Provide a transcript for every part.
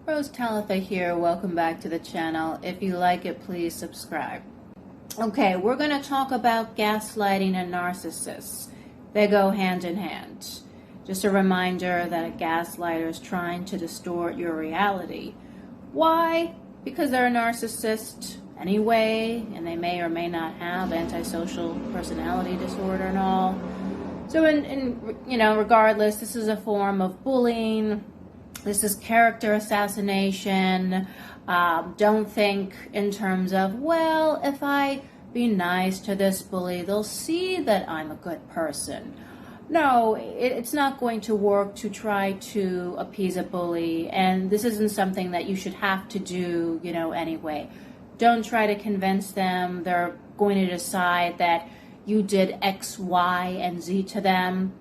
Rose Talitha here. Welcome back to the channel. If you like it, please subscribe. Okay, we're going to talk about gaslighting and narcissists. They go hand in hand. Just a reminder that a gaslighter is trying to distort your reality. Why? Because they're a narcissist anyway, and they may or may not have antisocial personality disorder and all. So regardless, this is a form of bullying. This is character assassination. Don't think in terms of, well, if I be nice to this bully, they'll see that I'm a good person. No, it's not going to work to try to appease a bully, and this isn't something that you should have to do, anyway. Don't try to convince them. They're going to decide that you did X, Y, and Z to them,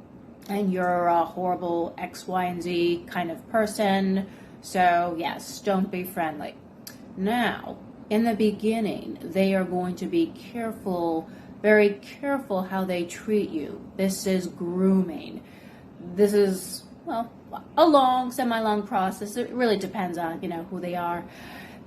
and you're a horrible X, Y, and Z kind of person. So yes, don't be friendly. Now, in the beginning, they are going to be careful, very careful how they treat you. This is grooming. This is, a semi-long process. It really depends on, who they are.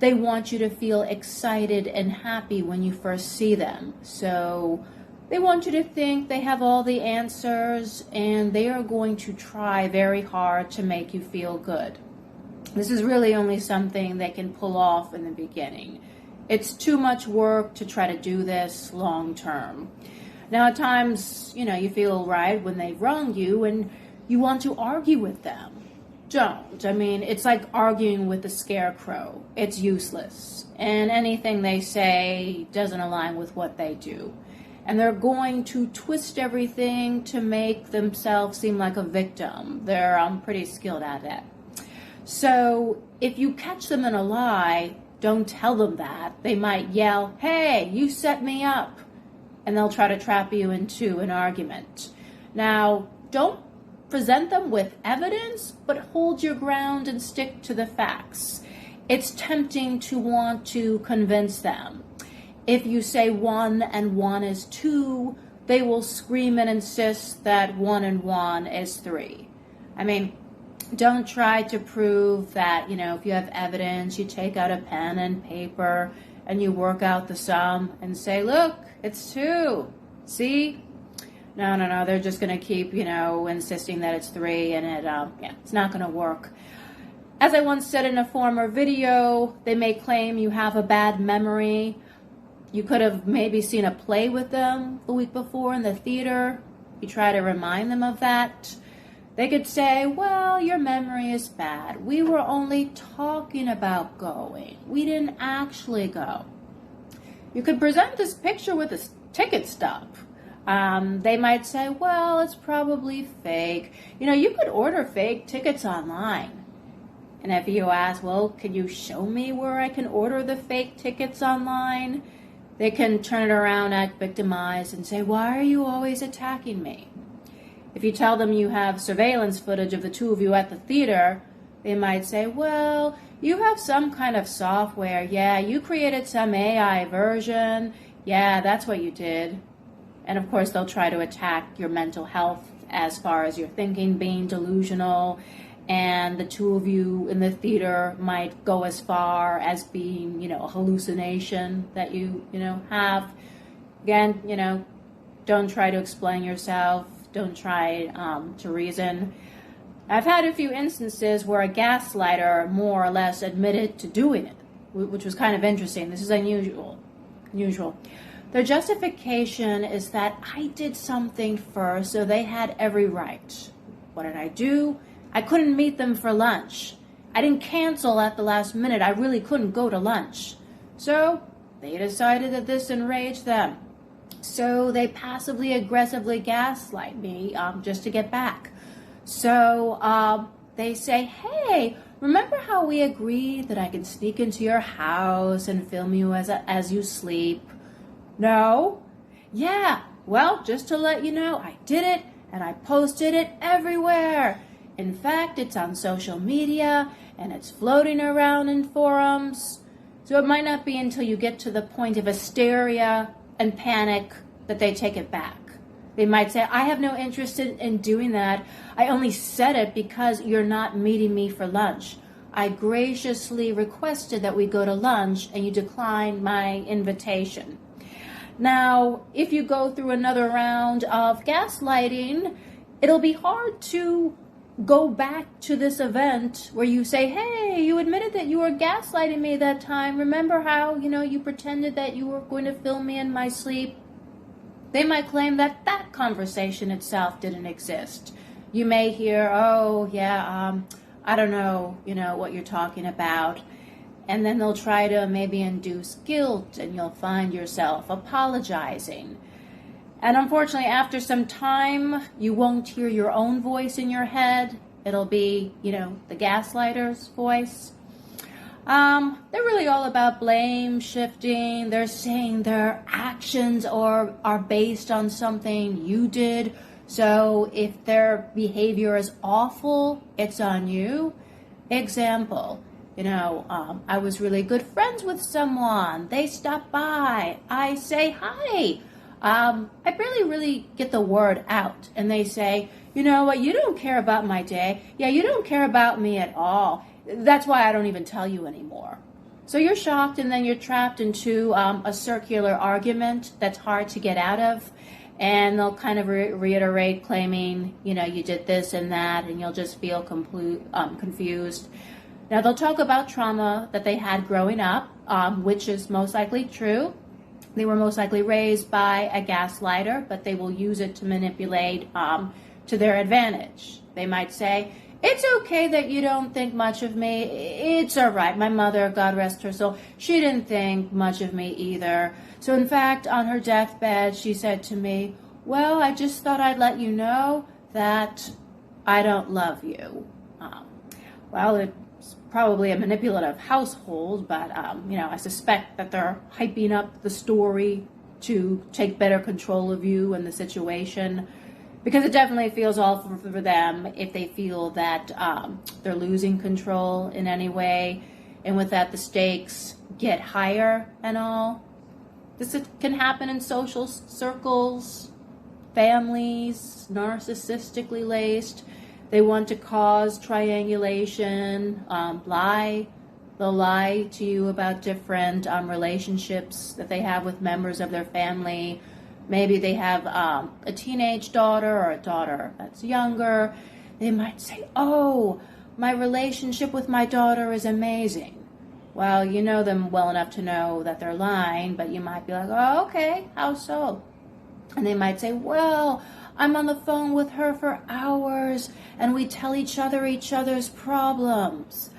They want you to feel excited and happy when you first see them. So they want you to think they have all the answers, and they are going to try very hard to make you feel good. This is really only something they can pull off in the beginning. It's too much work to try to do this long term. Now, at times, you feel right when they've wronged you and you want to argue with them. Don't. It's like arguing with a scarecrow. It's useless. And anything they say doesn't align with what they do. And they're going to twist everything to make themselves seem like a victim. They're pretty skilled at that. So if you catch them in a lie, don't tell them that. They might yell, "Hey, you set me up." And they'll try to trap you into an argument. Now, don't present them with evidence, but hold your ground and stick to the facts. It's tempting to want to convince them. If you say 1 and 1 is 2, they will scream and insist that 1 and 1 is 3. Don't try to prove that, if you have evidence, you take out a pen and paper and you work out the sum and say, look, it's 2. See? No. They're just going to keep, insisting that it's 3, and it's not going to work. As I once said in a former video, they may claim you have a bad memory. You could have maybe seen a play with them the week before in the theater. You try to remind them of that. They could say, well, your memory is bad. We were only talking about going. We didn't actually go. You could present this picture with a ticket stub. They might say, well, it's probably fake. You could order fake tickets online. And if you ask, well, can you show me where I can order the fake tickets online? They can turn it around, act victimized, and say, why are you always attacking me? If you tell them you have surveillance footage of the two of you at the theater, they might say, well, you have some kind of software. Yeah, you created some AI version. Yeah, that's what you did. And of course, they'll try to attack your mental health as far as your thinking being delusional. And the two of you in the theater might go as far as being, a hallucination that you have. Again, don't try to explain yourself. Don't try to reason. I've had a few instances where a gaslighter more or less admitted to doing it, which was kind of interesting. This is unusual. Their justification is that I did something first, so they had every right. What did I do? I couldn't meet them for lunch. I didn't cancel at the last minute. I really couldn't go to lunch. So they decided that this enraged them. So they passively aggressively gaslight me just to get back. So they say, hey, remember how we agreed that I can sneak into your house and film you as you sleep? No? Yeah, well, just to let you know, I did it and I posted it everywhere. In fact, it's on social media and it's floating around in forums. So it might not be until you get to the point of hysteria and panic that they take it back. They might say, I have no interest in doing that. I only said it because you're not meeting me for lunch. I graciously requested that we go to lunch and you declined my invitation. Now, if you go through another round of gaslighting, it'll be hard to go back to this event where you say, hey, you admitted that you were gaslighting me that time. Remember how, you pretended that you were going to film me in my sleep? They might claim that that conversation itself didn't exist. You may hear, oh, yeah, I don't know, what you're talking about. And then they'll try to maybe induce guilt, and you'll find yourself apologizing. And unfortunately, after some time, you won't hear your own voice in your head. It'll be, the gaslighter's voice. They're really all about blame shifting. They're saying their actions are based on something you did. So if their behavior is awful, it's on you. Example, I was really good friends with someone. They stop by. I say hi. I barely really get the word out. And they say, you know what, you don't care about my day. Yeah, you don't care about me at all. That's why I don't even tell you anymore. So you're shocked, and then you're trapped into a circular argument that's hard to get out of. And they'll kind of reiterate claiming, you did this and that, and you'll just feel confused. Now, they'll talk about trauma that they had growing up, which is most likely true. They were most likely raised by a gaslighter, but they will use it to manipulate to their advantage. They might say, it's okay that you don't think much of me. It's all right. My mother, God rest her soul, she didn't think much of me either. So in fact, on her deathbed, she said to me, well, I just thought I'd let you know that I don't love you. Well, it's probably a manipulative household, but, I suspect that they're hyping up the story to take better control of you and the situation, because it definitely feels awful for them if they feel that they're losing control in any way, and with that, the stakes get higher and all. This can happen in social circles, families, narcissistically laced. They want to cause triangulation, lie. They'll lie to you about different relationships that they have with members of their family. Maybe they have a teenage daughter or a daughter that's younger. They might say, oh, my relationship with my daughter is amazing. Well, you know them well enough to know that they're lying, but you might be like, oh, okay, how so? And they might say, well, I'm on the phone with her for hours, and we tell each other's problems.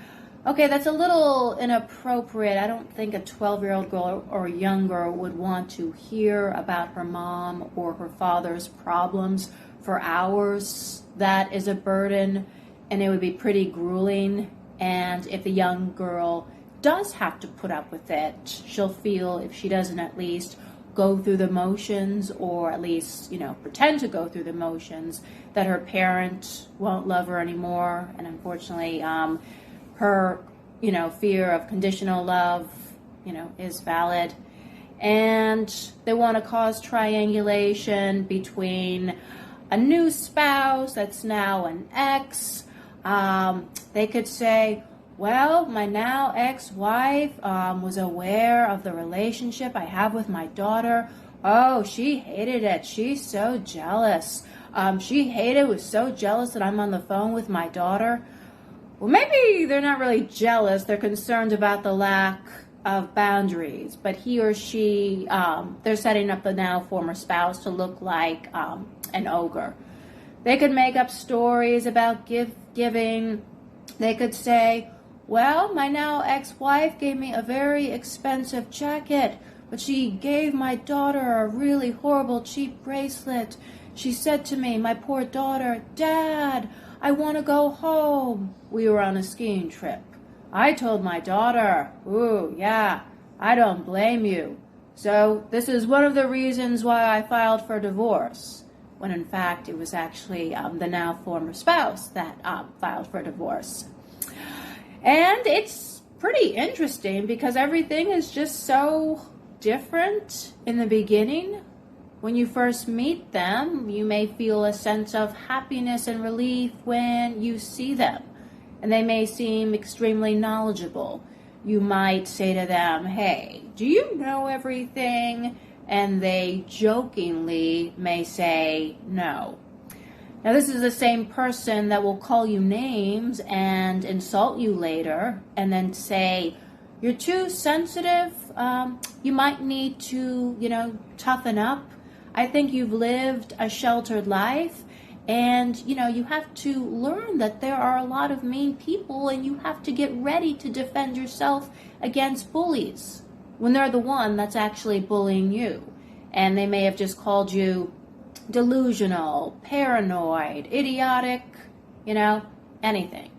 Okay, that's a little inappropriate. I don't think a 12-year-old girl or younger would want to hear about her mom or her father's problems for hours. That is a burden, and it would be pretty grueling. And if the young girl does have to put up with it, she'll feel, if she doesn't at least go through the motions, or at least, pretend to go through the motions, that her parent won't love her anymore. And unfortunately, her, fear of conditional love, is valid. And they want to cause triangulation between a new spouse that's now an ex. They could say, well, my now ex-wife was aware of the relationship I have with my daughter. Oh, she hated it. She's so jealous. Was so jealous that I'm on the phone with my daughter. Well, maybe they're not really jealous. They're concerned about the lack of boundaries. But he or she, they're setting up the now former spouse to look like an ogre. They could make up stories about giving. They could say, well, my now ex-wife gave me a very expensive jacket, but she gave my daughter a really horrible cheap bracelet. She said to me, my poor daughter, Dad, I want to go home. We were on a skiing trip. I told my daughter, ooh, yeah, I don't blame you. So this is one of the reasons why I filed for divorce, when in fact it was actually the now former spouse that filed for divorce. And it's pretty interesting because everything is just so different in the beginning. When you first meet them, you may feel a sense of happiness and relief when you see them. and they may seem extremely knowledgeable. You might say to them, hey, do you know everything? And they jokingly may say no. Now, this is the same person that will call you names and insult you later and then say, you're too sensitive. You might need to, toughen up. I think you've lived a sheltered life. And, you have to learn that there are a lot of mean people and you have to get ready to defend yourself against bullies when they're the one that's actually bullying you. And they may have just called you delusional, paranoid, idiotic, anything.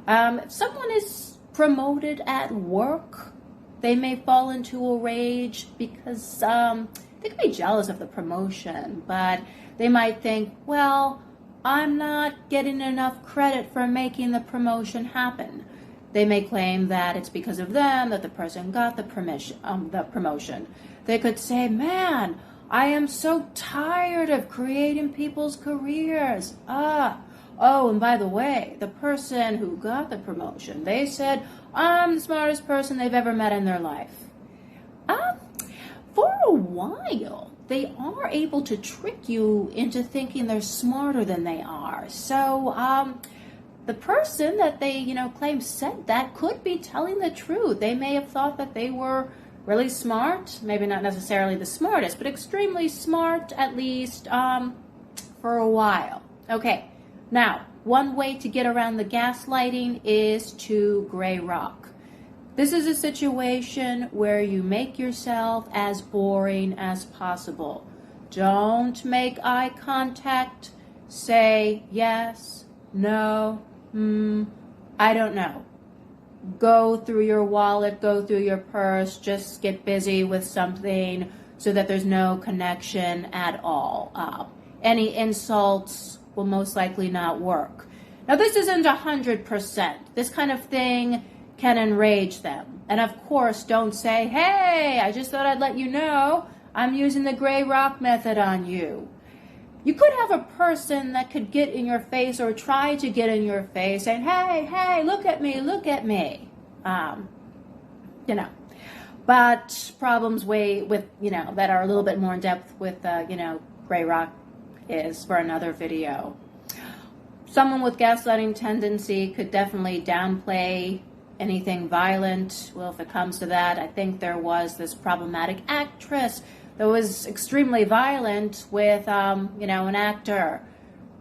If someone is promoted at work, they may fall into a rage because they could be jealous of the promotion, but they might think, well, I'm not getting enough credit for making the promotion happen. They may claim that it's because of them that the person got the promotion. They could say, man, I am so tired of creating people's careers. Oh, and by the way, the person who got the promotion, they said, I'm the smartest person they've ever met in their life. For a while, they are able to trick you into thinking they're smarter than they are. So the person that they, claim said that could be telling the truth. They may have thought that they were really smart, maybe not necessarily the smartest, but extremely smart, at least for a while. Okay, now, one way to get around the gaslighting is to gray rock. This is a situation where you make yourself as boring as possible. Don't make eye contact. Say yes, no, I don't know. Go through your wallet, go through your purse, just get busy with something so that there's no connection at all. Any insults will most likely not work. Now, this isn't 100%. This kind of thing can enrage them. And of course, don't say, hey, I just thought I'd let you know I'm using the gray rock method on you. You could have a person that could get in your face or try to get in your face saying, hey, look at me. But problems that are a little bit more in depth with, gray rock is for another video. Someone with gaslighting tendency could definitely downplay anything violent. Well, if it comes to that, I think there was this problematic actress that was extremely violent with, an actor.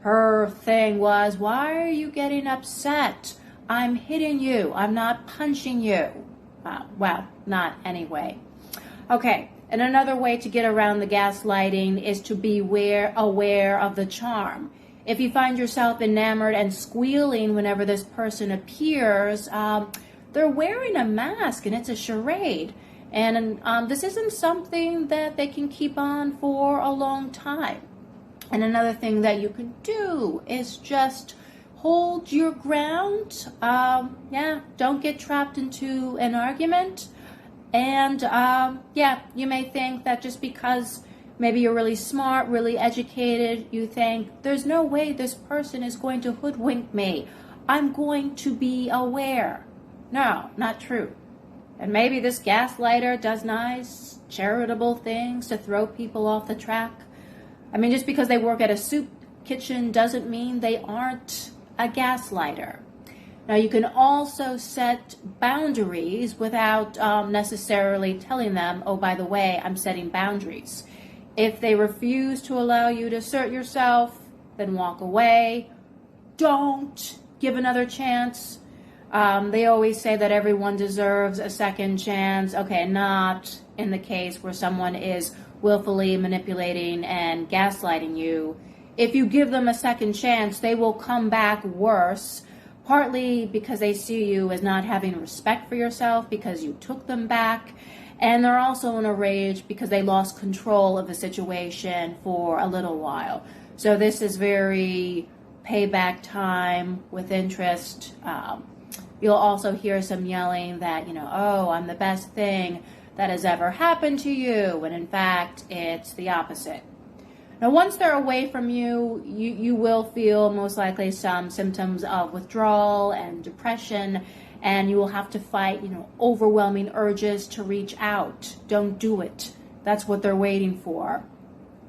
Her thing was, why are you getting upset? I'm hitting you. I'm not punching you. Well, not anyway. Okay, and another way to get around the gaslighting is to be aware of the charm. If you find yourself enamored and squealing whenever this person appears, they're wearing a mask and it's a charade. And this isn't something that they can keep on for a long time. And another thing that you can do is just hold your ground. Don't get trapped into an argument. And you may think that just because maybe you're really smart, really educated, you think there's no way this person is going to hoodwink me. I'm going to be aware. No, not true. And maybe this gaslighter does nice, charitable things to throw people off the track. I mean, just because they work at a soup kitchen doesn't mean they aren't a gaslighter. Now, you can also set boundaries without necessarily telling them, oh, by the way, I'm setting boundaries. If they refuse to allow you to assert yourself, then walk away. Don't give another chance. They always say that everyone deserves a second chance. Okay, not in the case where someone is willfully manipulating and gaslighting you. If you give them a second chance, they will come back worse, partly because they see you as not having respect for yourself because you took them back, and they're also in a rage because they lost control of the situation for a little while. So this is very payback time with interest. You'll also hear some yelling that, oh, I'm the best thing that has ever happened to you, when in fact, it's the opposite. Now, once they're away from you, you will feel most likely some symptoms of withdrawal and depression, and you will have to fight, overwhelming urges to reach out. Don't do it. That's what they're waiting for.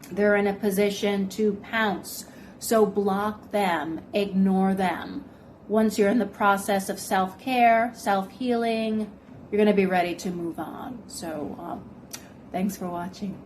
They're in a position to pounce. So block them, ignore them. Once you're in the process of self-care, self-healing, you're going to be ready to move on. So thanks for watching.